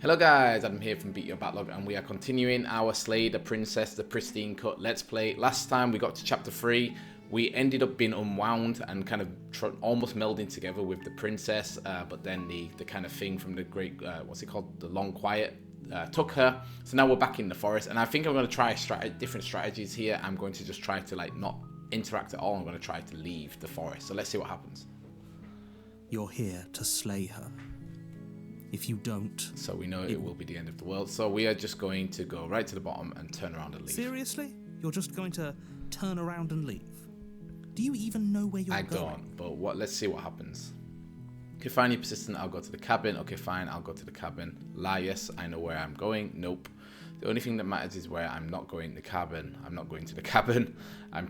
Hello guys, Adam here from Beat Your Backlog, and we are continuing our Slay the Princess, the Pristine cut Let's Play. Last time we got to chapter 3, we ended up being unwound and kind of almost melding together with the princess, but then the kind of thing from the great, what's it called, the Long Quiet, took her. So now we're back in the forest, and I think I'm going to try different strategies here. I'm going to just try to not interact at all. I'm going to try to leave the forest, so let's see what happens. You're here to slay her. If you don't... So we know it will be the end of the world. So we are just going to go right to the bottom and turn around and leave. Seriously? You're just going to turn around and leave? Do you even know where you're going? I don't, but let's see what happens. Okay, fine, you're persistent, I'll go to the cabin. Okay, fine, I'll go to the cabin. Lie, yes, I know where I'm going. Nope. The only thing that matters is where I'm not going to the cabin. I'm not going to the cabin. I'm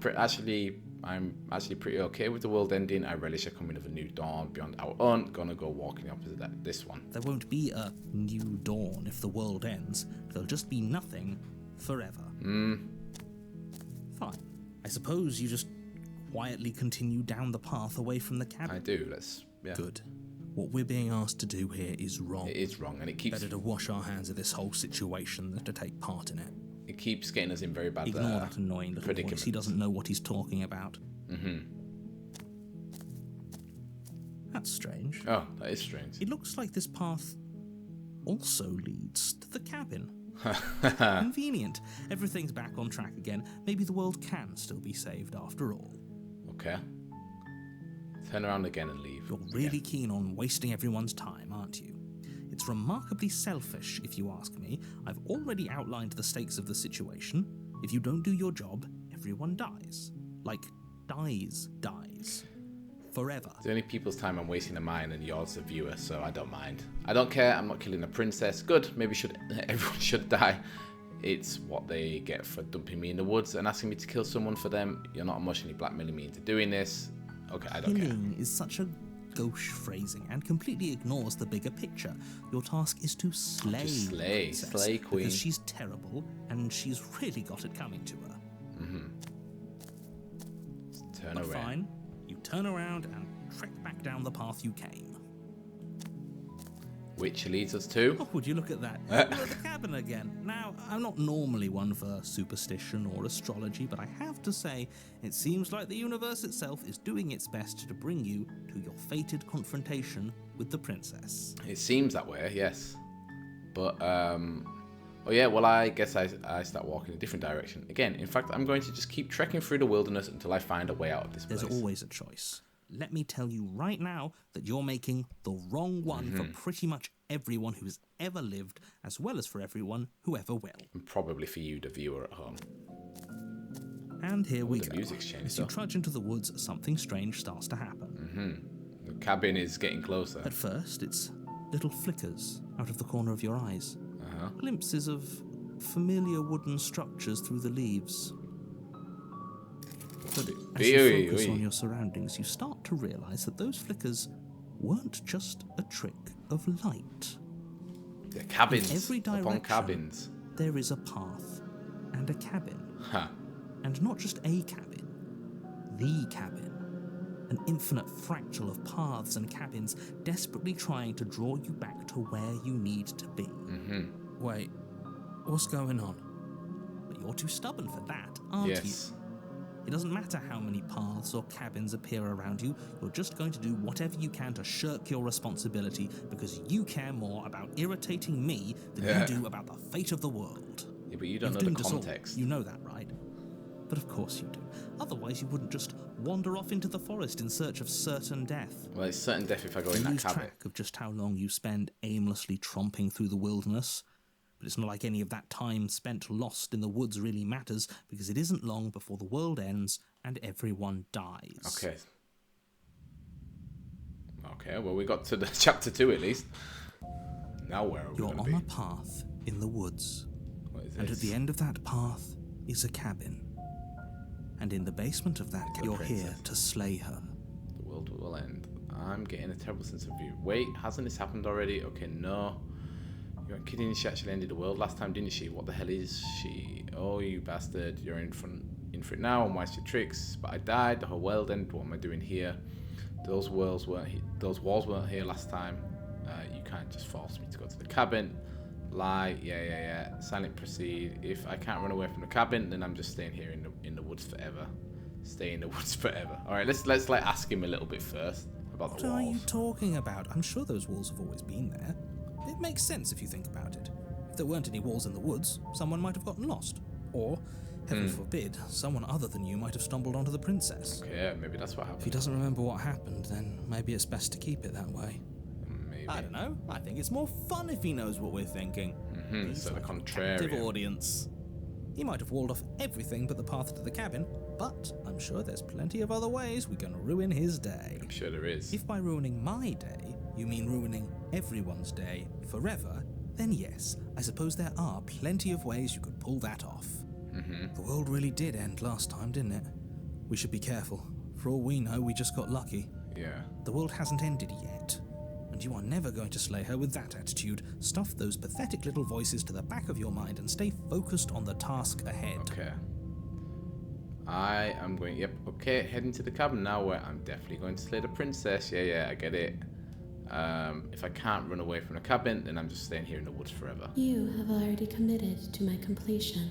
actually pretty okay with the world ending. I relish a coming of a new dawn beyond our own. Gonna go walking opposite this one. There won't be a new dawn if the world ends. There'll just be nothing forever. Fine. I suppose you just quietly continue down the path away from the cabin. I do. Yeah. Good. What we're being asked to do here is wrong. It is wrong, and it keeps... Better to wash our hands of this whole situation than to take part in it. It keeps getting us in very bad Ignore that annoying little voice. He doesn't know what he's talking about. That's strange. Oh, that is strange. It looks like this path also leads to the cabin. Convenient. Everything's back on track again. Maybe the world can still be saved after all. Okay. Turn around again and leave. You're really keen on wasting everyone's time, aren't you? It's remarkably selfish, if you ask me. I've already outlined the stakes of the situation. If you don't do your job, everyone dies. Like, dies. Forever. The only people's time I'm wasting are mine and yours, the viewer, so I don't mind. I don't care, I'm not killing a princess. Good, maybe everyone should die. It's what they get for dumping me in the woods and asking me to kill someone for them. You're not emotionally blackmailing me into doing this. Okay, I don't care. Killing is such a gauche phrasing and completely ignores the bigger picture. Your task is to slay queen. Because she's terrible and she's really got it coming to her. Turn but around. Fine, you turn around and trek back down the path you came. Which leads us to... Oh, would you look at that? We're at the cabin again. Now, I'm not normally one for superstition or astrology, but I have to say, it seems like the universe itself is doing its best to bring you to your fated confrontation with the princess. It seems that way, yes. But, oh yeah, well, I guess I start walking in a different direction. Again, in fact, I'm going to just keep trekking through the wilderness until I find a way out of this place. There's always a choice. Let me tell you right now that you're making the wrong one for pretty much everyone who has ever lived, as well as for everyone who ever will. And probably for you, the viewer at home. And here we go. Music's changed, As you trudge into the woods, something strange starts to happen. The cabin is getting closer. At first, it's little flickers out of the corner of your eyes. Glimpses of familiar wooden structures through the leaves. But as you focus on your surroundings, you start to realize that those flickers weren't just a trick of light. The cabins. In every direction, upon cabins. There is a path and a cabin. And not just a cabin, the cabin. An infinite fractal of paths and cabins desperately trying to draw you back to where you need to be. Wait, what's going on? But you're too stubborn for that, aren't you? It doesn't matter how many paths or cabins appear around you, you're just going to do whatever you can to shirk your responsibility because you care more about irritating me than you do about the fate of the world. Yeah, but you don't know the context. You know that, right? But of course you do. Otherwise you wouldn't just wander off into the forest in search of certain death. Well, it's certain death if I go in that cabin. You lose track of just how long you spend aimlessly tromping through the wilderness. But it's not like any of that time spent lost in the woods really matters, because it isn't long before the world ends and everyone dies. Okay, well, we got to the chapter 2 at least. Now where are we going to be? You're on a path in the woods. What is this? And at the end of that path is a cabin. And in the basement of that cabin, you're here to slay her. The world will end. I'm getting a terrible sense of view. Wait, hasn't this happened already? Okay, no. You weren't kidding, she actually ended the world last time, didn't she? What the hell is she? Oh, you bastard. You're in for it now, and why's your tricks? But I died, the whole world ended. What am I doing here? Those walls weren't here last time. You can't just force me to go to the cabin. Lie, yeah. Silent proceed. If I can't run away from the cabin, then I'm just staying here in the woods forever. Stay in the woods forever. All right, let's like ask him a little bit first about the walls. What are you talking about? I'm sure those walls have always been there. It makes sense if you think about it. If there weren't any walls in the woods, someone might have gotten lost. Or, heaven forbid, someone other than you might have stumbled onto the princess. Okay, yeah, maybe that's what happened. If he doesn't remember what happened, then maybe it's best to keep it that way. Maybe. I don't know. I think it's more fun if he knows what we're thinking. So the contrarian. Captive audience. He might have walled off everything but the path to the cabin, but I'm sure there's plenty of other ways we can ruin his day. I'm sure there is. If by ruining my day, you mean ruining everyone's day forever, then yes, I suppose there are plenty of ways you could pull that off. The world really did end last time, didn't it? We should be careful. For all we know, we just got lucky. Yeah. The world hasn't ended yet. And you are never going to slay her with that attitude. Stuff those pathetic little voices to the back of your mind and stay focused on the task ahead. Okay. I am going, heading to the cabin now where I'm definitely going to slay the princess. Yeah, I get it. If I can't run away from the cabin, then I'm just staying here in the woods forever. You have already committed to my completion.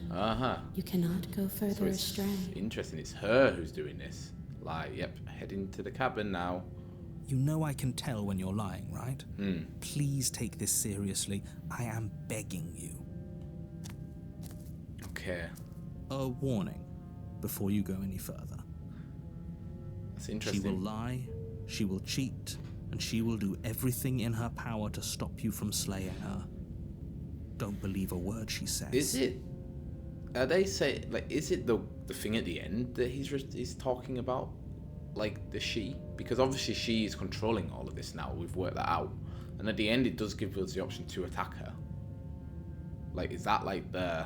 You cannot go further astray. Interesting, it's her who's doing this. Like, heading to the cabin now. You know I can tell when you're lying, right? Please take this seriously. I am begging you. Okay. A warning before you go any further. That's interesting. She will lie, she will cheat, and she will do everything in her power to stop you from slaying her. Don't believe a word she says. Is it? They say is it the thing at the end that he's talking about? Like the she, because obviously she is controlling all of this now. We've worked that out, and at the end it does give us the option to attack her. Like, is that like the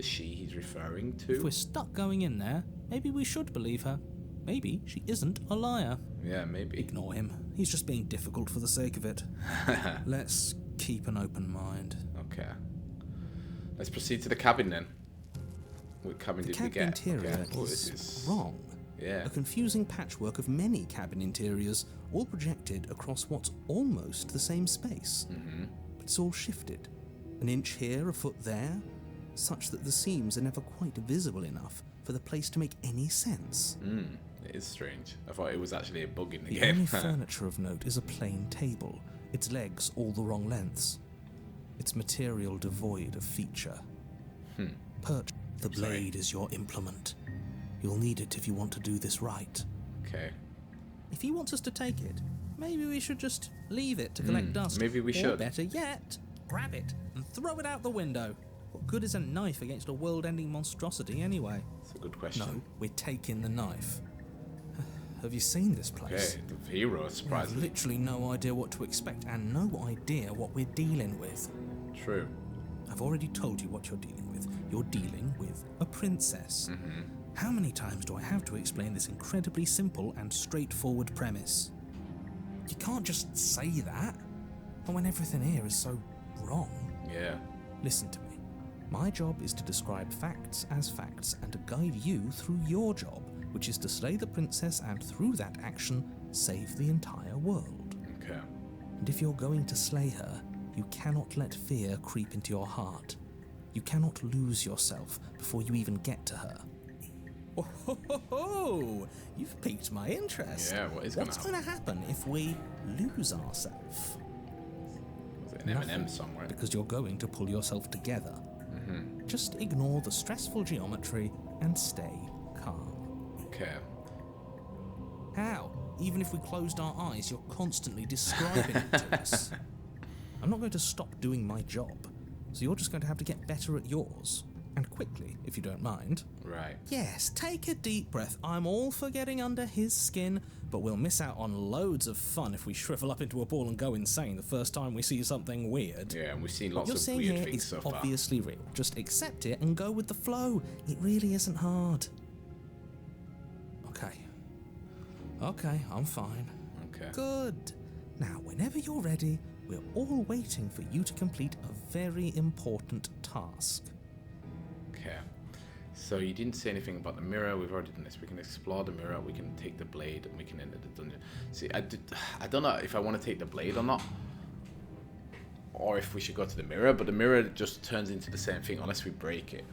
she he's referring to? If we're stuck going in there, maybe we should believe her. Maybe she isn't a liar. Yeah, maybe. Ignore him. He's just being difficult for the sake of it. Let's keep an open mind. Okay. Let's proceed to the cabin then. What cabin did we get? The cabin interior is wrong. Yeah. A confusing patchwork of many cabin interiors, all projected across what's almost the same space. But it's all shifted. An inch here, a foot there, such that the seams are never quite visible enough for the place to make any sense. It is strange. I thought it was actually a bug in the The game. only furniture of note is a plain table, its legs all the wrong lengths, its material devoid of feature. Perch. The blade is your implement. You'll need it if you want to do this right. Okay. If he wants us to take it, maybe we should just leave it to collect dust. Maybe we or should. Better yet, grab it and throw it out the window. What good is a knife against a world-ending monstrosity anyway? That's a good question. No, we're taking the knife. Have you seen this place? Okay, the hero, I have surprisingly. literally no idea what to expect and no idea what we're dealing with. True. I've already told you what you're dealing with. You're dealing with a princess. How many times do I have to explain this incredibly simple and straightforward premise? You can't just say that. And when everything here is so wrong. Yeah. Listen to me. My job is to describe facts as facts and to guide you through your job, which is to slay the princess and through that action, save the entire world. Okay. And if you're going to slay her, you cannot let fear creep into your heart. You cannot lose yourself before you even get to her. Oh, ho, ho, ho. You've piqued my interest. Yeah, what's going to happen if we lose ourselves? Was it an Eminem song, right? Because you're going to pull yourself together. Just ignore the stressful geometry and stay calm. Okay. How? Even if we closed our eyes, you're constantly describing it to us. I'm not going to stop doing my job, so you're just going to have to get better at yours. And quickly, if you don't mind. Right. Yes, take a deep breath. I'm all for getting under his skin, but we'll miss out on loads of fun if we shrivel up into a ball and go insane the first time we see something weird. Yeah, and we've seen What lots you're of seeing weird here things is so far. obviously real. Just accept it and go with the flow. It really isn't hard. Okay, I'm fine. Okay. Good. Now, whenever you're ready, we're all waiting for you to complete a very important task. Okay. So you didn't say anything about the mirror. We've already done this. We can explore the mirror. We can take the blade, and we can enter the dungeon. See, I don't know if I want to take the blade or not. or if we should go to the mirror, but the mirror just turns into the same thing unless we break it.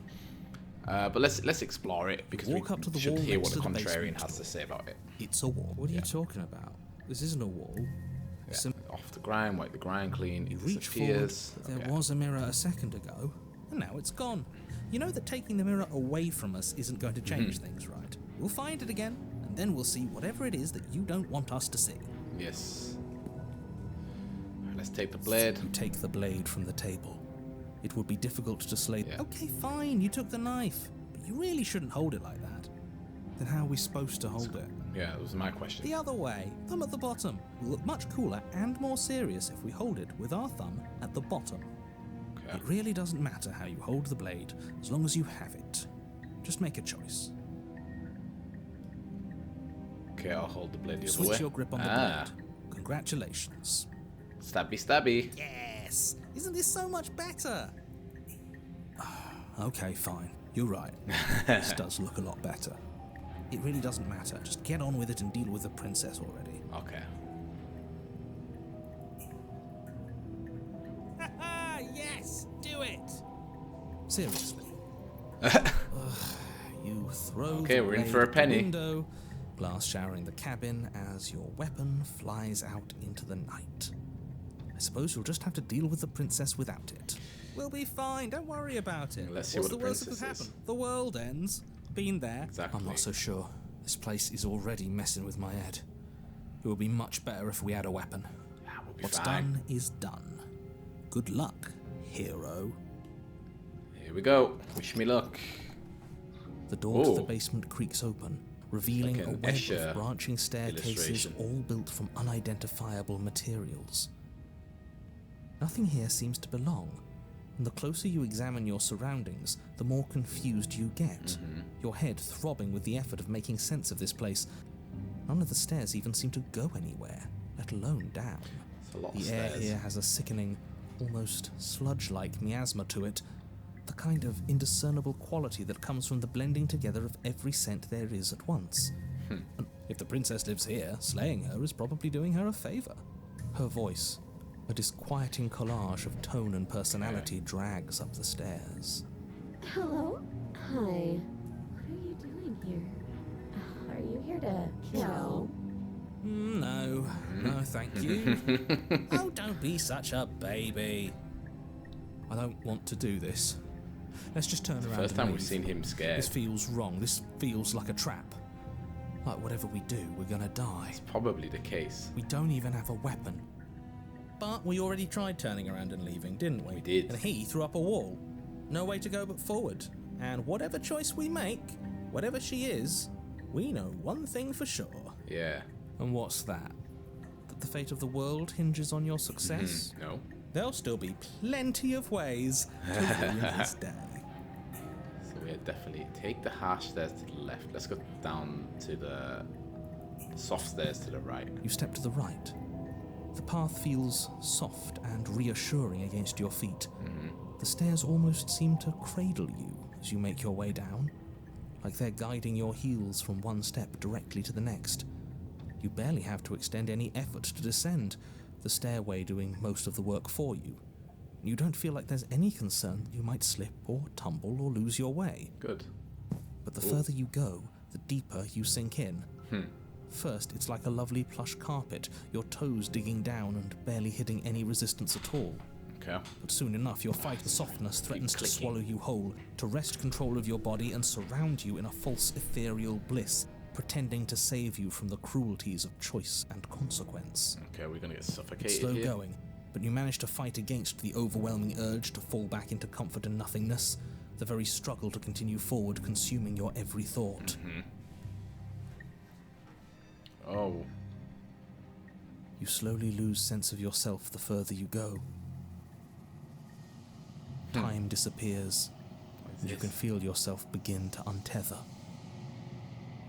But let's explore it, because Walk up to the should wall hear next what the to the contrarian basement has to door. say about it. It's a wall. What are you talking about? This isn't a wall. Yeah. Off the grind, wipe the grind clean, You it reach forward, disappears. there was a mirror a second ago, and now it's gone. You know that taking the mirror away from us isn't going to change things, right? We'll find it again, and then we'll see whatever it is that you don't want us to see. Yes. Right, let's take the blade. You take the blade from the table. It would be difficult to slay. Yeah. Okay, fine, you took the knife, but you really shouldn't hold it like that. Then how are we supposed to hold it? Yeah, that was my question. The other way, thumb at the bottom. Will look much cooler and more serious if we hold it with our thumb at the bottom. Okay. It really doesn't matter how you hold the blade, as long as you have it. Just make a choice. Okay, I'll hold the blade the other way. Switch your grip on the blade. Congratulations. Stabby, stabby. Yes! Isn't this so much better? Okay, fine. You're right. This does look a lot better. It really doesn't matter. Just get on with it and deal with the princess already. Okay. Yes! Do it! Seriously. You throw Okay, the we're in blade for a at the penny. window, glass showering the cabin as your weapon flies out into the night. I suppose you'll just have to deal with the princess without it. We'll be fine. Don't worry about it. Let's see What's what the the worst that could princess happen? is. The world ends. Been there. Exactly. I'm not so sure. This place is already messing with my head. It would be much better if we had a weapon. That would be What's fine. done is done. Good luck, hero. Here we go. Wish me luck. The door to the Ooh. basement creaks open, revealing Like a an web Escher of branching staircases illustration. all built from unidentifiable materials. Nothing here seems to belong, and the closer you examine your surroundings, the more confused you get, your head throbbing with the effort of making sense of this place. None of the stairs even seem to go anywhere, let alone down. It's a lot The of air stairs. here has a sickening, almost sludge-like miasma to it, the kind of indiscernible quality that comes from the blending together of every scent there is at once. And if the princess lives here, slaying her is probably doing her a favour. Her voice, a disquieting collage of tone and personality, drags up the stairs. Hello? Hi. What are you doing here? Are you here to kill? No, thank you. Oh, don't be such a baby. I don't want to do this. Let's just turn around. First and time we've leave. seen him scared. This feels wrong. This feels like a trap. Like whatever we do, we're gonna die. It's probably the case. We don't even have a weapon. But we already tried turning around and leaving, didn't we? We did. And he threw up a wall. No way to go but forward. And whatever choice we make, whatever she is, we know one thing for sure. Yeah. And what's that? That the fate of the world hinges on your success? No. There'll still be plenty of ways to ruin his day. So we definitely take the harsh stairs to the left. Let's go down to the soft stairs to the right. You step to the right. The path feels soft and reassuring against your feet. The stairs almost seem to cradle you as you make your way down, like they're guiding your heels from one step directly to the next. You barely have to extend any effort to descend, the stairway doing most of the work for you. You don't feel like there's any concern that you might slip or tumble or lose your way. Good. But the further you go, the deeper you sink in. First, it's like a lovely plush carpet, your toes digging down and barely hitting any resistance at all. Okay. But soon enough, your fight with softness threatens to clicking. swallow you whole, to wrest control of your body and surround you in a false ethereal bliss, pretending to save you from the cruelties of choice and consequence. Okay, we're gonna get It's suffocated slow here. going, but you manage to fight against the overwhelming urge to fall back into comfort and nothingness, the very struggle to continue forward consuming your every thought. Oh. You slowly lose sense of yourself the further you go. Time disappears, and you can feel yourself begin to untether.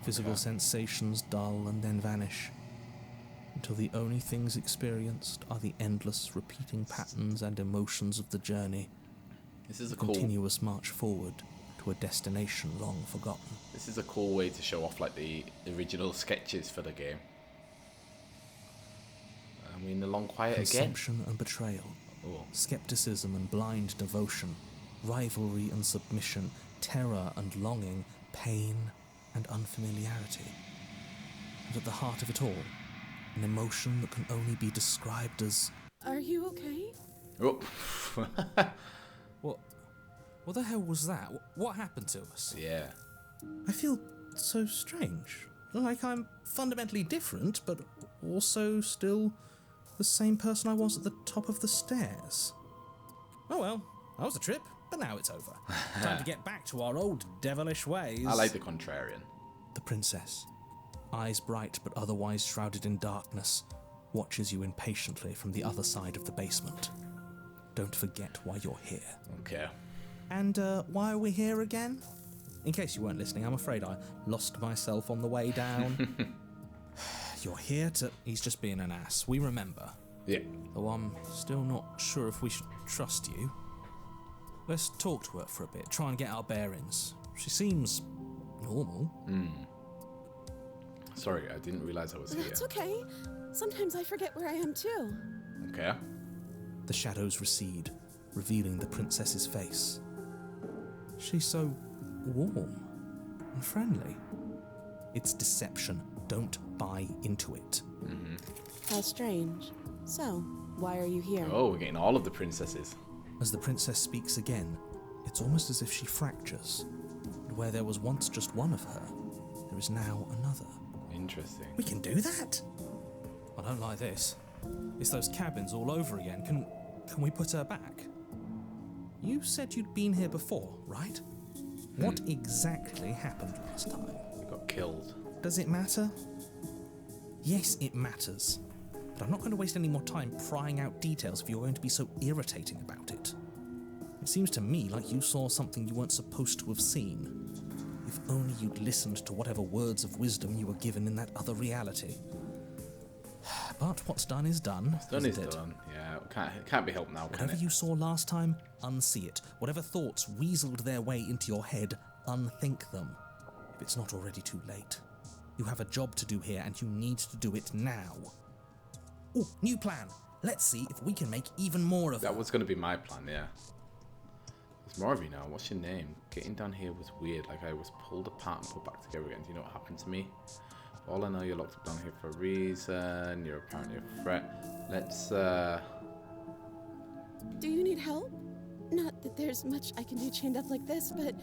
Physical sensations dull and then vanish, until the only things experienced are the endless repeating patterns and emotions of the journey, This is a the cool. continuous march forward to a destination long forgotten. This is a cool way to show off like the original sketches for the game. And we're in the long quiet again. Consumption and betrayal. Oh. Skepticism and blind devotion, rivalry and submission, terror and longing, pain and unfamiliarity. And at the heart of it all, an emotion that can only be described as... Are you okay? Oh. What the hell was that? What happened to us? Yeah. I feel so strange. Like I'm fundamentally different, but also still the same person I was at the top of the stairs. Oh well, that was a trip, but now it's over. Time to get back to our old devilish ways. I like the contrarian. The princess, eyes bright but otherwise shrouded in darkness, watches you impatiently from the other side of the basement. Don't forget why you're here. Okay. And why are we here again? In case you weren't listening, I'm afraid I lost myself on the way down. You're here to... He's just being an ass. We remember. Yeah. Though I'm still not sure if we should trust you. Let's talk to her for a bit, try and get our bearings. She seems normal. Sorry, I didn't realise I was here. That's okay. Sometimes I forget where I am too. Okay. The shadows recede, revealing the princess's face. She's so warm and friendly. It's deception. Don't buy into it. How strange. So, why are you here? Oh, we're getting all of the princesses. As the princess speaks again, it's almost as if she fractures. And where there was once just one of her, there is now another. Interesting. We can do that? I don't like this. It's those cabins all over again. Can we put her back? You said you'd been here before, right? What exactly happened last time? We got killed. Does it matter? Yes, it matters. But I'm not going to waste any more time prying out details if you're going to be so irritating about it. It seems to me like you saw something you weren't supposed to have seen. If only you'd listened to whatever words of wisdom you were given in that other reality. But what's done is done. What's done is isn't it? done. Yeah, it can't be helped now, can Whatever it? you saw last time, unsee it. Whatever thoughts weaseled their way into your head, unthink them. If it's not already too late. You have a job to do here, and you need to do it now. Ooh, new plan. Let's see if we can make even more of it. That was going to be my plan, yeah. There's more of you now. What's your name? Getting down here was weird. Like I was pulled apart and put back together again. Do you know what happened to me? All I know, you're locked up down here for a reason. You're apparently a threat. Let's, Do you need help? Not that there's much I can do chained up like this, but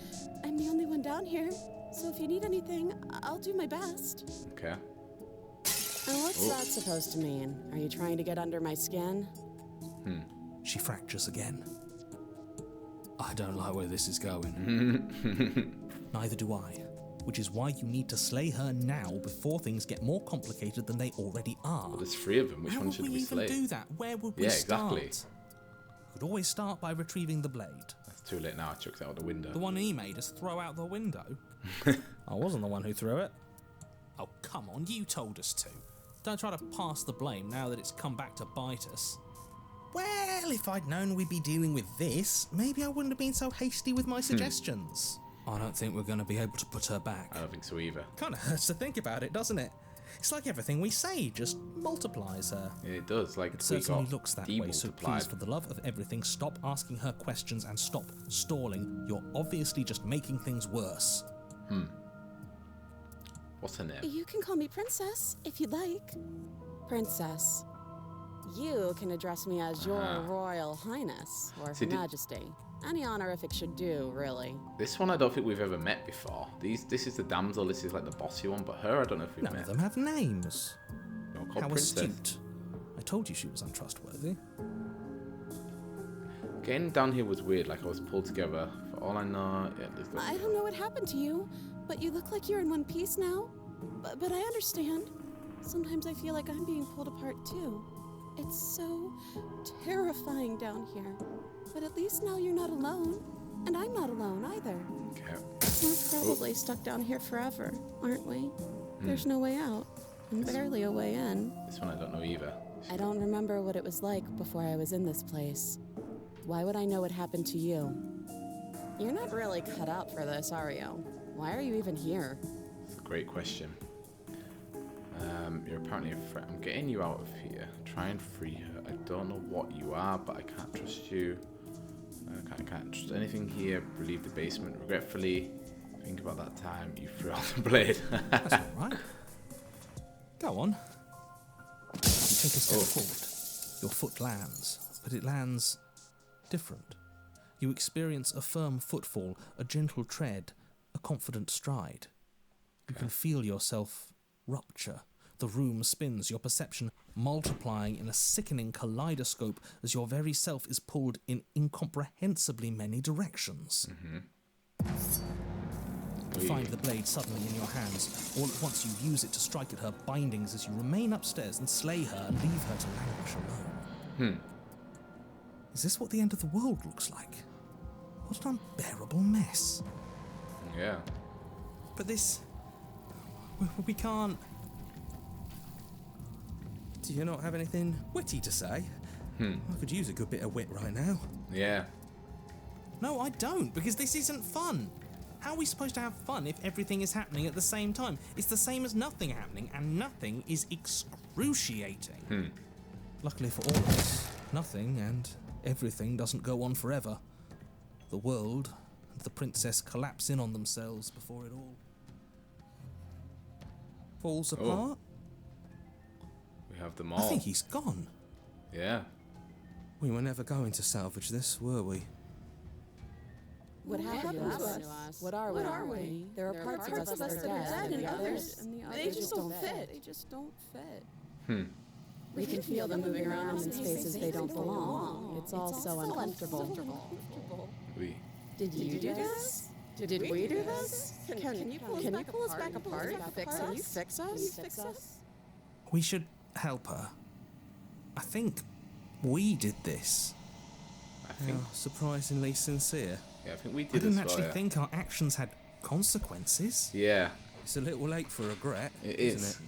I'm the only one down here. So if you need anything, I'll do my best. Okay. And what's that supposed to mean? Are you trying to get under my skin? She fractures again. I don't like where this is going. Neither do I. Which is why you need to slay her now before things get more complicated than they already are. There's 3 of them. Which How one would should we we even slay? do that? Where would we Yeah, start? exactly. We could always start by retrieving the blade. That's too late now. I chucked it out the window. The one he made us throw out the window. I wasn't the one who threw it. Oh, come on, you told us to. Don't try to pass the blame now that it's come back to bite us. Well, if I'd known we'd be dealing with this, maybe I wouldn't have been so hasty with my suggestions. I don't think we're going to be able to put her back. I don't think so either. Kind of hurts to think about it, doesn't it? It's like everything we say just multiplies her. Yeah, it does. Like, It certainly we got looks that way, so please, for the love of everything, stop asking her questions and stop stalling. You're obviously just making things worse. What's her name? You can call me Princess, if you'd like. Princess. You can address me as your Royal Highness, or See, Her Majesty. Any honorific should do, really. This one I don't think we've ever met before. This is the damsel. This is like the bossy one, but her I don't know if we've None met. of them have names. No, called How Princess. astute. I told you she was untrustworthy. Getting down here was weird. Like I was pulled together. For all I know, yeah, I don't know what happened to you, but you look like you're in one piece now. But I understand. Sometimes I feel like I'm being pulled apart too. It's so terrifying down here. But at least now you're not alone. And I'm not alone either. Okay. We're probably stuck down here forever, aren't we? There's no way out, and barely a way in. This one I don't know either. I don't remember what it was like before I was in this place. Why would I know what happened to you? You're not really cut out for this, are you? Why are you even here? It's a great question. You're apparently a threat. I'm getting you out of here. Try and free her. I don't know what you are, but I can't trust you. I can't trust anything here. Leave the basement. Regretfully, think about that time you threw out the blade. That's all right. Go on. You take a step forward. Your foot lands, but it lands different. You experience a firm footfall, a gentle tread, a confident stride. You can feel yourself rupture. The room spins, your perception multiplying in a sickening kaleidoscope as your very self is pulled in incomprehensibly many directions. You find the blade suddenly in your hands. All at once you use it to strike at her bindings as you remain upstairs and slay her and leave her to languish alone. Is this what the end of the world looks like? What an unbearable mess. Yeah. But this... We can't... Do you not have anything witty to say? I could use a good bit of wit right now. Yeah. No, I don't, because this isn't fun. How are we supposed to have fun if everything is happening at the same time? It's the same as nothing happening, and nothing is excruciating. Luckily for all of us, nothing and everything doesn't go on forever. The world and the princess collapse in on themselves before it all falls apart. We have them I all. think he's gone. Yeah. We were never going to salvage this, were we? What happened to us? What are we? There are parts of us that are dead, and others, they just don't fit. They just don't fit. We can feel them moving around in spaces they don't belong. It's all so uncomfortable. Did you do this? Did we do this? Can you pull us back apart? Can you fix us? We should help her. I think we did this. I think. Surprisingly sincere. Yeah, I think we did. I didn't as well, actually think our actions had consequences. Yeah. It's a little late for regret, It isn't is. it?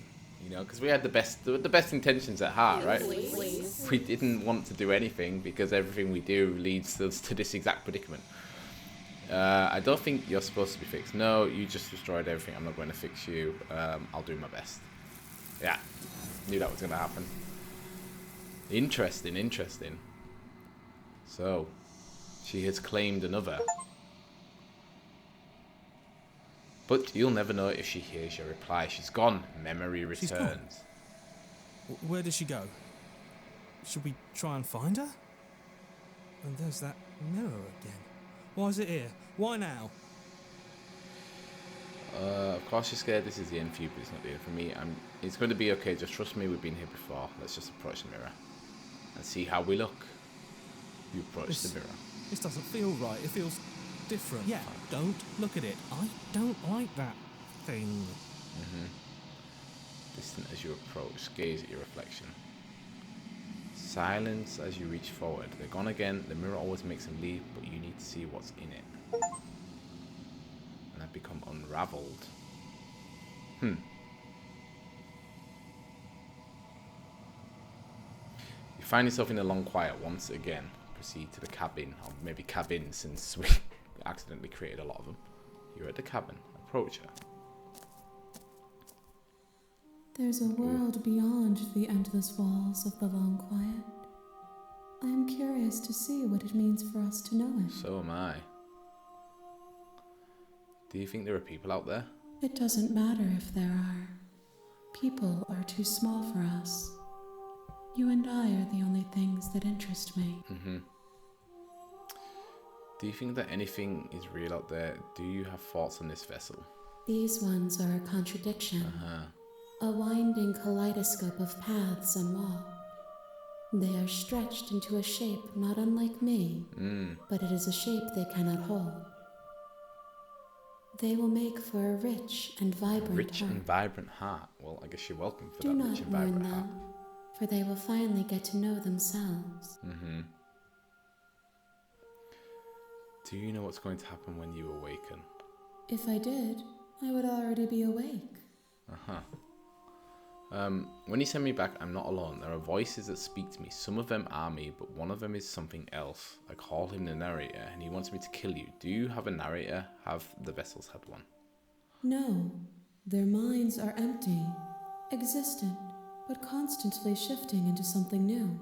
You know, because we had the best intentions at heart, right? We didn't want to do anything because everything we do leads us to this exact predicament. I don't think you're supposed to be fixed. No, you just destroyed everything. I'm not going to fix you. I'll do my best. Yeah, knew that was going to happen. Interesting. So, she has claimed another. But you'll never know if she hears your reply. She's gone. Memory returns. She's gone. Where did she go? Should we try and find her? And there's that mirror again. Why is it here? Why now? Of course you're scared. This is the end for you, but it's not the end for me. It's going to be okay. Just trust me. We've been here before. Let's just approach the mirror and see how we look. You approach the mirror. This doesn't feel right. It feels different. Yeah, don't look at it. I don't like that thing. Distant as you approach, gaze at your reflection. Silence as you reach forward. They're gone again. The mirror always makes them leave, but you need to see what's in it. And I've become unraveled. You find yourself in a long quiet once again. Proceed to the cabin, or maybe cabins, since we accidentally created a lot of them. You're at the cabin. Approach her. There's a world beyond the endless walls of the long quiet. I am curious to see what it means for us to know it. So am I. Do you think there are people out there? It doesn't matter if there are. People are too small for us. You and I are the only things that interest me. Do you think that anything is real out there? Do you have thoughts on this vessel? These ones are a contradiction. A winding kaleidoscope of paths and walls. They are stretched into a shape not unlike me, but it is a shape they cannot hold. They will make for a rich and vibrant heart. And vibrant heart. Well, I guess you're welcome for Do that not rich and warn vibrant heart. them, for they will finally get to know themselves. Do you know what's going to happen when you awaken? If I did, I would already be awake. When you send me back, I'm not alone. There are voices that speak to me. Some of them are me, but one of them is something else. I call him the narrator, and he wants me to kill you. Do you have a narrator? Have the vessels had one? No, their minds are empty, existent, but constantly shifting into something new.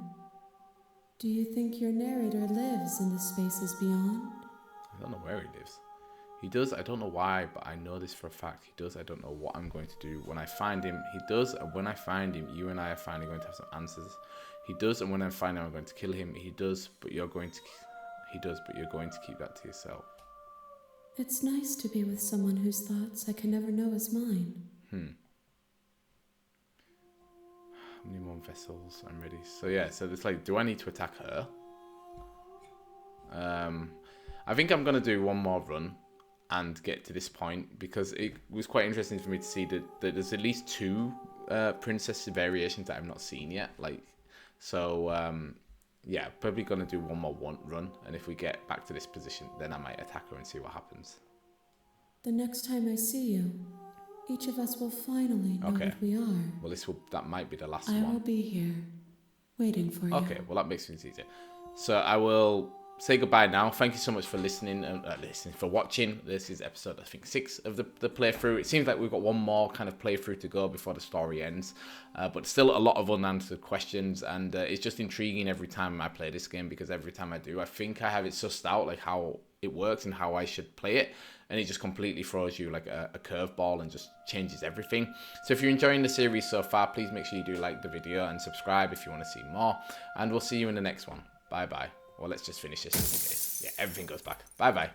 Do you think your narrator lives in the spaces beyond? I don't know where he lives. He does, I don't know why, but I know this for a fact. He does, I don't know what I'm going to do. When I find him, he does, and when I find him, you and I are finally going to have some answers. He does, and when I find him, I'm going to kill him. He does, but you're going to keep that to yourself. It's nice to be with someone whose thoughts I can never know as mine. How many more vessels? I'm ready. So yeah, so it's like, do I need to attack her? I think I'm going to do one more run and get to this point, because it was quite interesting for me to see that there's at least 2 princess variations that I've not seen yet. Yeah, probably going to do one more run, and if we get back to this position, then I might attack her and see what happens. The next time I see you, each of us will finally know what we are. Well, that might be the last I one. will be here, waiting for you. Okay, well, that makes things easier. So I will say goodbye now. Thank you so much for listening, for watching. This is episode, I think, 6 of the playthrough. It seems like we've got one more kind of playthrough to go before the story ends, but still a lot of unanswered questions, and it's just intriguing every time I play this game, because every time I do, I think I have it sussed out, like how it works and how I should play it, and it just completely throws you like a curveball and just changes everything. So if you're enjoying the series so far, please make sure you do like the video and subscribe if you want to see more, and we'll see you in the next one. Bye bye. Well, let's just finish this in case. Yeah, everything goes back. Bye bye.